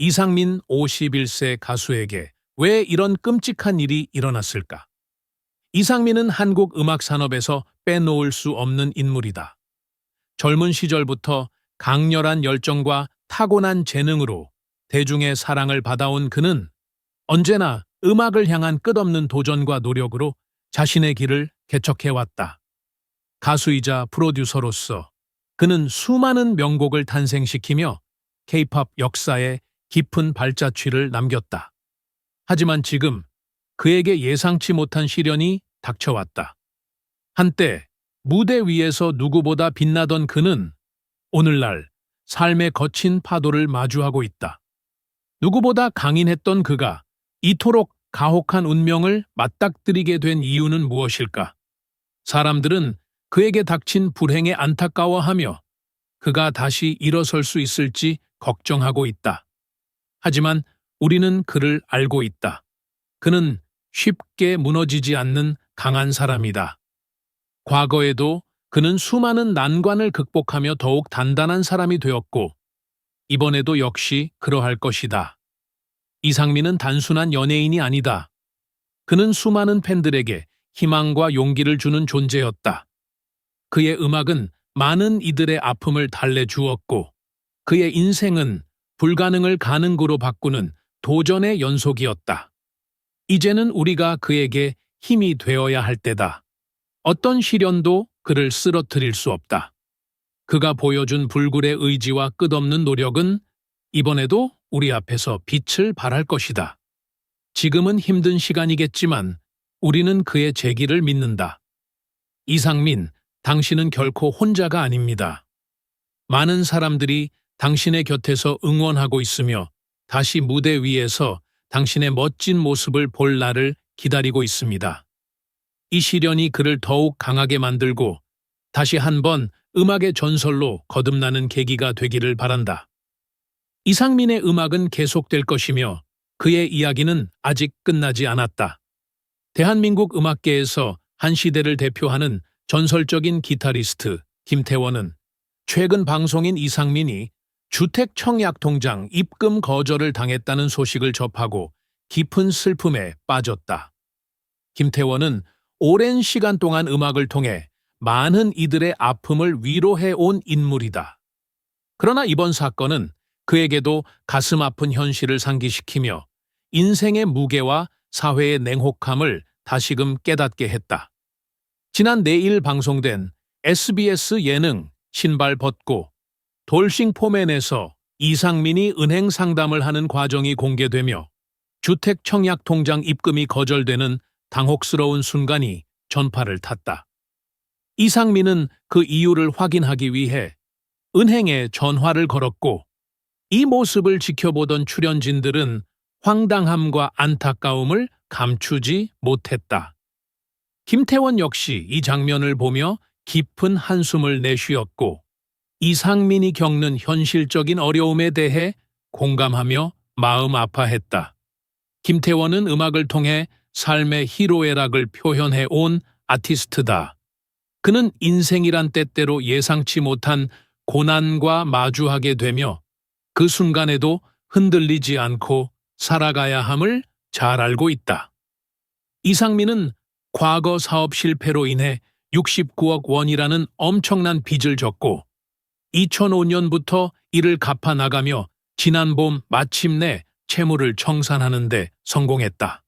이상민 51세 가수에게 왜 이런 끔찍한 일이 일어났을까? 이상민은 한국 음악 산업에서 빼놓을 수 없는 인물이다. 젊은 시절부터 강렬한 열정과 타고난 재능으로 대중의 사랑을 받아온 그는 언제나 음악을 향한 끝없는 도전과 노력으로 자신의 길을 개척해왔다. 가수이자 프로듀서로서 그는 수많은 명곡을 탄생시키며 K-팝 역사에 깊은 발자취를 남겼다. 하지만 지금 그에게 예상치 못한 시련이 닥쳐왔다. 한때 무대 위에서 누구보다 빛나던 그는 오늘날 삶의 거친 파도를 마주하고 있다. 누구보다 강인했던 그가 이토록 가혹한 운명을 맞닥뜨리게 된 이유는 무엇일까? 사람들은 그에게 닥친 불행에 안타까워하며 그가 다시 일어설 수 있을지 걱정하고 있다. 하지만 우리는 그를 알고 있다. 그는 쉽게 무너지지 않는 강한 사람이다. 과거에도 그는 수많은 난관을 극복하며 더욱 단단한 사람이 되었고, 이번에도 역시 그러할 것이다. 이상민은 단순한 연예인이 아니다. 그는 수많은 팬들에게 희망과 용기를 주는 존재였다. 그의 음악은 많은 이들의 아픔을 달래주었고, 그의 인생은 불가능을 가능으로 바꾸는 도전의 연속이었다. 이제는 우리가 그에게 힘이 되어야 할 때다. 어떤 시련도 그를 쓰러뜨릴 수 없다. 그가 보여준 불굴의 의지와 끝없는 노력은 이번에도 우리 앞에서 빛을 발할 것이다. 지금은 힘든 시간이겠지만 우리는 그의 재기를 믿는다. 이상민, 당신은 결코 혼자가 아닙니다. 많은 사람들이 당신의 곁에서 응원하고 있으며 다시 무대 위에서 당신의 멋진 모습을 볼 날을 기다리고 있습니다. 이 시련이 그를 더욱 강하게 만들고 다시 한번 음악의 전설로 거듭나는 계기가 되기를 바란다. 이상민의 음악은 계속될 것이며 그의 이야기는 아직 끝나지 않았다. 대한민국 음악계에서 한 시대를 대표하는 전설적인 기타리스트 김태원은 최근 방송인 이상민이 주택청약통장 입금 거절을 당했다는 소식을 접하고 깊은 슬픔에 빠졌다. 김태원은 오랜 시간 동안 음악을 통해 많은 이들의 아픔을 위로해 온 인물이다. 그러나 이번 사건은 그에게도 가슴 아픈 현실을 상기시키며 인생의 무게와 사회의 냉혹함을 다시금 깨닫게 했다. 지난 내일 방송된 SBS 예능 신발 벗고 돌싱 포맨에서 이상민이 은행 상담을 하는 과정이 공개되며 주택청약통장 입금이 거절되는 당혹스러운 순간이 전파를 탔다. 이상민은 그 이유를 확인하기 위해 은행에 전화를 걸었고 이 모습을 지켜보던 출연진들은 황당함과 안타까움을 감추지 못했다. 김태원 역시 이 장면을 보며 깊은 한숨을 내쉬었고 이상민이 겪는 현실적인 어려움에 대해 공감하며 마음 아파했다. 김태원은 음악을 통해 삶의 희로애락을 표현해 온 아티스트다. 그는 인생이란 때때로 예상치 못한 고난과 마주하게 되며 그 순간에도 흔들리지 않고 살아가야 함을 잘 알고 있다. 이상민은 과거 사업 실패로 인해 69억 원이라는 엄청난 빚을 졌고 2005년부터 이를 갚아 나가며 지난 봄 마침내 채무를 청산하는 데 성공했다.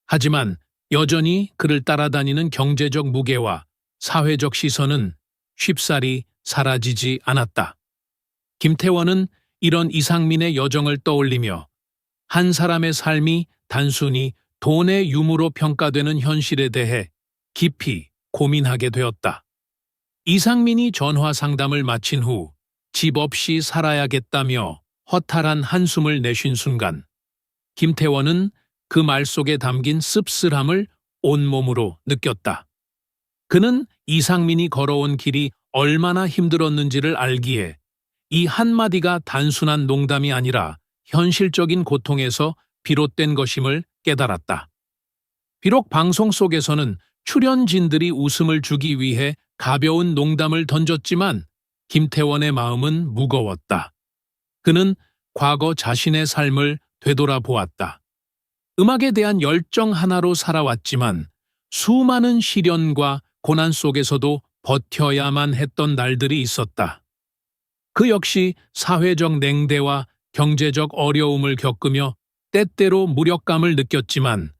하지만 여전히 그를 따라다니는 경제적 무게와 사회적 시선은 쉽사리 사라지지 않았다. 김태원은 이런 이상민의 여정을 떠올리며 한 사람의 삶이 단순히 돈의 유무로 평가되는 현실에 대해 깊이 고민하게 되었다. 이상민이 전화 상담을 마친 후 집 없이 살아야겠다며 허탈한 한숨을 내쉰 순간 김태원은 그 말 속에 담긴 씁쓸함을 온몸으로 느꼈다. 그는 이상민이 걸어온 길이 얼마나 힘들었는지를 알기에 이 한마디가 단순한 농담이 아니라 현실적인 고통에서 비롯된 것임을 깨달았다. 비록 방송 속에서는 출연진들이 웃음을 주기 위해 가벼운 농담을 던졌지만 김태원의 마음은 무거웠다. 그는 과거 자신의 삶을 되돌아보았다. 음악에 대한 열정 하나로 살아왔지만 수많은 시련과 고난 속에서도 버텨야만 했던 날들이 있었다. 그 역시 사회적 냉대와 경제적 어려움을 겪으며 때때로 무력감을 느꼈지만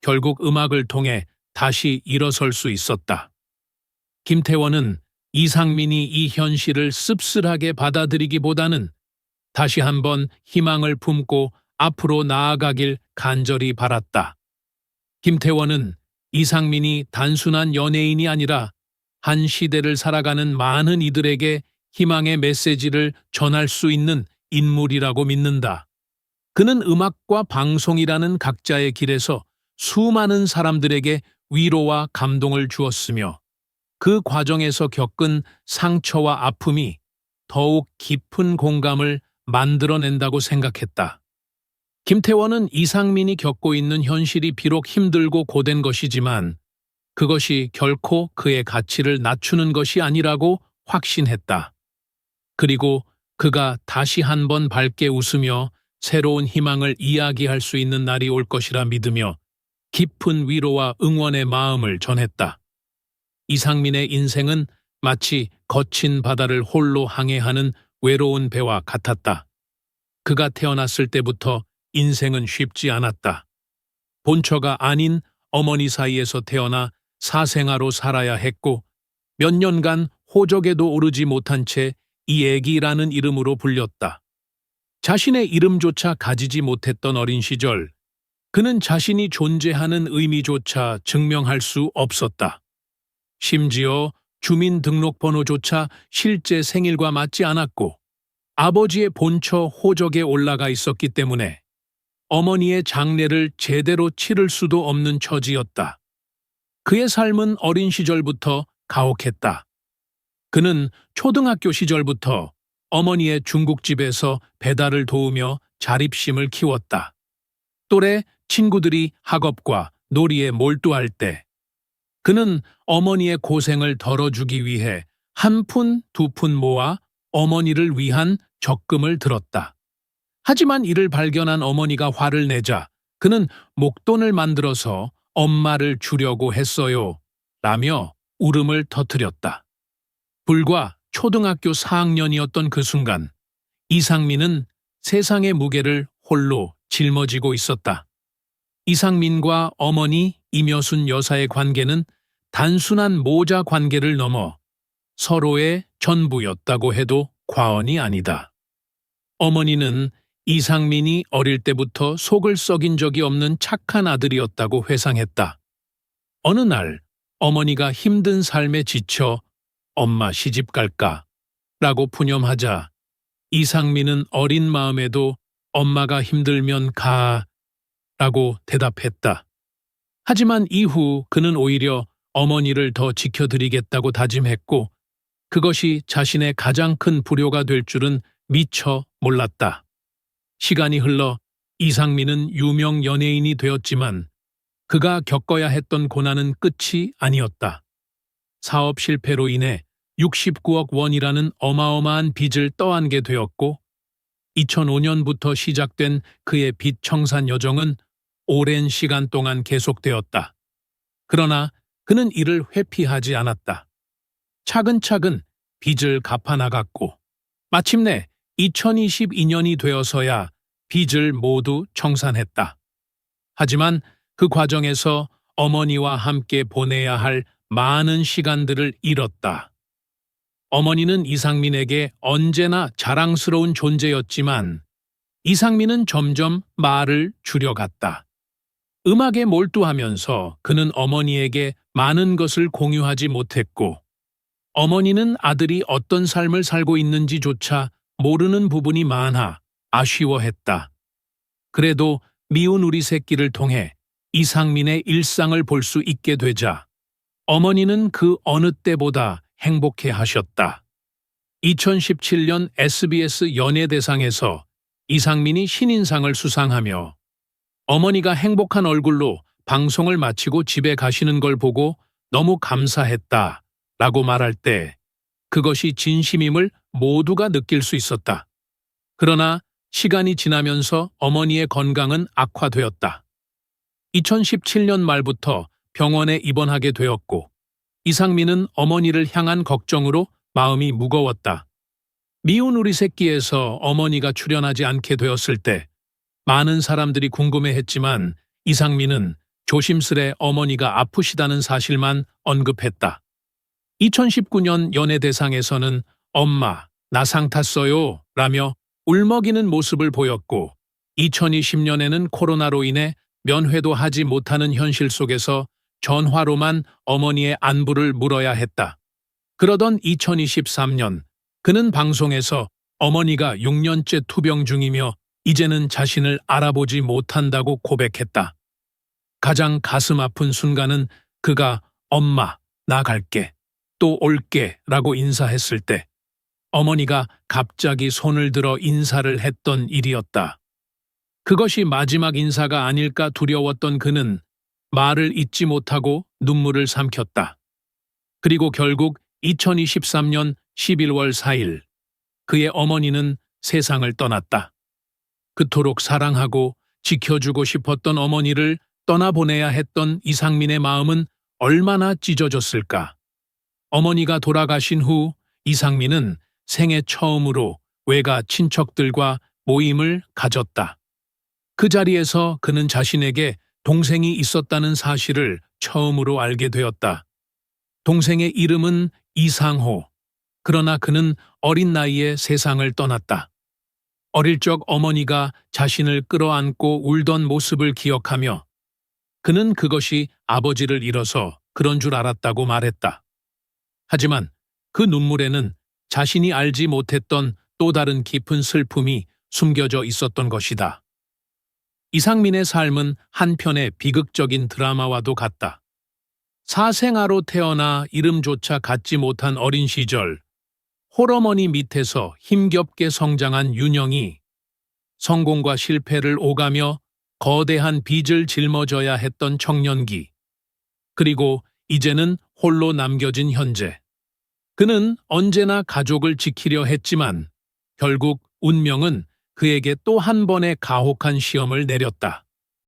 결국 음악을 통해 다시 일어설 수 있었다. 김태원은 이상민이 이 현실을 씁쓸하게 받아들이기보다는 다시 한번 희망을 품고 앞으로 나아가길 간절히 바랐다. 김태원은 이상민이 단순한 연예인이 아니라 한 시대를 살아가는 많은 이들에게 희망의 메시지를 전할 수 있는 인물이라고 믿는다. 그는 음악과 방송이라는 각자의 길에서 수많은 사람들에게 위로와 감동을 주었으며 그 과정에서 겪은 상처와 아픔이 더욱 깊은 공감을 만들어낸다고 생각했다. 김태원은 이상민이 겪고 있는 현실이 비록 힘들고 고된 것이지만 그것이 결코 그의 가치를 낮추는 것이 아니라고 확신했다. 그리고 그가 다시 한번 밝게 웃으며 새로운 희망을 이야기할 수 있는 날이 올 것이라 믿으며 깊은 위로와 응원의 마음을 전했다. 이상민의 인생은 마치 거친 바다를 홀로 항해하는 외로운 배와 같았다. 그가 태어났을 때부터 인생은 쉽지 않았다. 본처가 아닌 어머니 사이에서 태어나 사생아로 살아야 했고 몇 년간 호적에도 오르지 못한 채 이 애기라는 이름으로 불렸다. 자신의 이름조차 가지지 못했던 어린 시절, 그는 자신이 존재하는 의미조차 증명할 수 없었다. 심지어 주민등록번호조차 실제 생일과 맞지 않았고 아버지의 본처 호적에 올라가 있었기 때문에 어머니의 장례를 제대로 치를 수도 없는 처지였다. 그의 삶은 어린 시절부터 가혹했다. 그는 초등학교 시절부터 어머니의 중국집에서 배달을 도우며 자립심을 키웠다. 또래 친구들이 학업과 놀이에 몰두할 때 그는 어머니의 고생을 덜어주기 위해 한 푼, 두 푼 모아 어머니를 위한 적금을 들었다. 하지만 이를 발견한 어머니가 화를 내자 그는 목돈을 만들어서 엄마를 주려고 했어요. 라며 울음을 터뜨렸다. 불과 초등학교 4학년이었던 그 순간 이상민은 세상의 무게를 홀로 짊어지고 있었다. 이상민과 어머니 임여순 여사의 관계는 단순한 모자 관계를 넘어 서로의 전부였다고 해도 과언이 아니다. 어머니는 이상민이 어릴 때부터 속을 썩인 적이 없는 착한 아들이었다고 회상했다. 어느 날 어머니가 힘든 삶에 지쳐 엄마 시집 갈까? 라고 푸념하자 이상민은 어린 마음에도 엄마가 힘들면 가 라고 대답했다. 하지만 이후 그는 오히려 어머니를 더 지켜드리겠다고 다짐했고 그것이 자신의 가장 큰 불효가 될 줄은 미처 몰랐다. 시간이 흘러 이상민은 유명 연예인이 되었지만 그가 겪어야 했던 고난은 끝이 아니었다. 사업 실패로 인해 69억 원이라는 어마어마한 빚을 떠안게 되었고 2005년부터 시작된 그의 빚 청산 여정은 오랜 시간 동안 계속되었다. 그러나 그는 이를 회피하지 않았다. 차근차근 빚을 갚아나갔고 마침내 2022년이 되어서야 빚을 모두 청산했다. 하지만 그 과정에서 어머니와 함께 보내야 할 많은 시간들을 잃었다. 어머니는 이상민에게 언제나 자랑스러운 존재였지만 이상민은 점점 말을 줄여갔다. 음악에 몰두하면서 그는 어머니에게 많은 것을 공유하지 못했고 어머니는 아들이 어떤 삶을 살고 있는지조차 모르는 부분이 많아 아쉬워했다. 그래도 미운 우리 새끼를 통해 이상민의 일상을 볼 수 있게 되자 어머니는 그 어느 때보다 행복해 하셨다. 2017년 SBS 연예대상에서 이상민이 신인상을 수상하며 어머니가 행복한 얼굴로 방송을 마치고 집에 가시는 걸 보고 너무 감사했다 라고 말할 때 그것이 진심임을 모두가 느낄 수 있었다. 그러나 시간이 지나면서 어머니의 건강은 악화되었다. 2017년 말부터 병원에 입원하게 되었고, 이상민은 어머니를 향한 걱정으로 마음이 무거웠다. 미운 우리 새끼에서 어머니가 출연하지 않게 되었을 때 많은 사람들이 궁금해했지만 이상민은 조심스레 어머니가 아프시다는 사실만 언급했다. 2019년 연예대상에서는 엄마, 나 상 탔어요 라며 울먹이는 모습을 보였고 2020년에는 코로나로 인해 면회도 하지 못하는 현실 속에서 전화로만 어머니의 안부를 물어야 했다. 그러던 2023년 그는 방송에서 어머니가 6년째 투병 중이며 이제는 자신을 알아보지 못한다고 고백했다. 가장 가슴 아픈 순간은 그가 엄마, 나 갈게, 또 올게 라고 인사했을 때 어머니가 갑자기 손을 들어 인사를 했던 일이었다. 그것이 마지막 인사가 아닐까 두려웠던 그는 말을 잇지 못하고 눈물을 삼켰다. 그리고 결국 2023년 11월 4일 그의 어머니는 세상을 떠났다. 그토록 사랑하고 지켜주고 싶었던 어머니를 떠나보내야 했던 이상민의 마음은 얼마나 찢어졌을까. 어머니가 돌아가신 후 이상민은 생애 처음으로 외가 친척들과 모임을 가졌다. 그 자리에서 그는 자신에게 동생이 있었다는 사실을 처음으로 알게 되었다. 동생의 이름은 이상호. 그러나 그는 어린 나이에 세상을 떠났다. 어릴 적 어머니가 자신을 끌어안고 울던 모습을 기억하며 그는 그것이 아버지를 잃어서 그런 줄 알았다고 말했다. 하지만 그 눈물에는 자신이 알지 못했던 또 다른 깊은 슬픔이 숨겨져 있었던 것이다. 이상민의 삶은 한편의 비극적인 드라마와도 같다. 사생아로 태어나 이름조차 갖지 못한 어린 시절, 홀어머니 밑에서 힘겹게 성장한 윤영이 성공과 실패를 오가며 거대한 빚을 짊어져야 했던 청년기, 그리고 이제는 홀로 남겨진 현재. 그는 언제나 가족을 지키려 했지만 결국 운명은 그에게 또 한 번의 가혹한 시험을 내렸다.